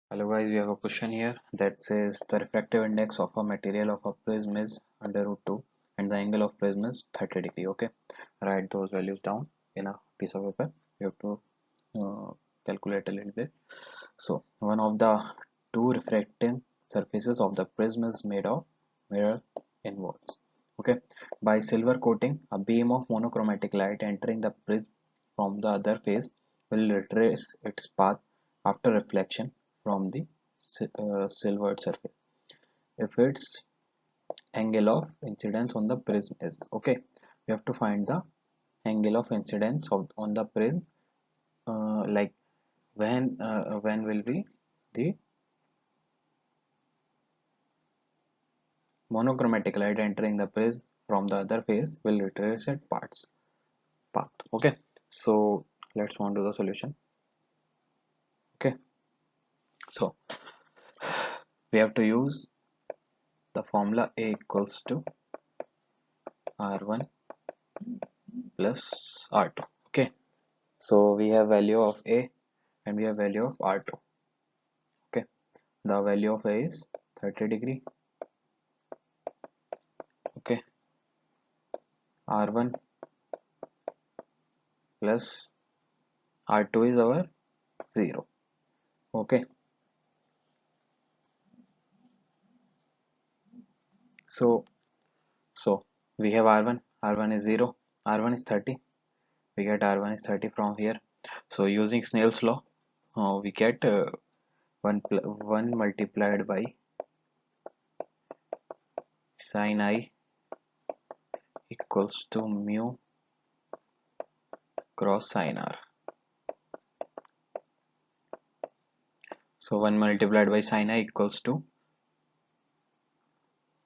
Hello guys, we have a question here that says the refractive index of a material of a prism is under root 2 and the angle of prism is 30 degree. Okay, write those values down in a piece of paper. You have to calculate a little bit. So one of the two refracting surfaces of the prism is made of mirror inwards. Okay, by silver coating, a beam of monochromatic light entering the prism from the other face will retrace its path after reflection from the silvered surface. If its angle of incidence on the prism is okay, we have to find the angle of incidence on the prism. Like when will be the monochromatic light entering the prism from the other face will retrace its path. Okay, so let's move on to the solution. Okay, so we have to use the formula A equals to R1 plus R2. Okay, so we have value of A and we have value of R2. Okay, the value of A is 30 degree. Okay, R1 plus R2 is our 0. Okay, so we have R1 is 0, R1 is 30. We get R1 is 30 from here. So using Snell's law, we get 1 multiplied by sin I equals to mu cross sin R. So 1 multiplied by sin I equals to,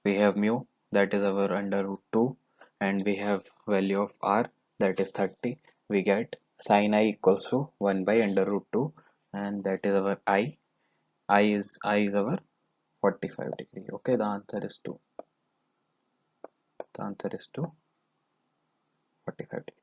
we have mu, that is our under root 2, and we have value of R, that is 30. We get sin I equals to 1 by under root 2, and that is our I is our 45 degree. Okay, the answer is 2. The answer is 2, 45 degree.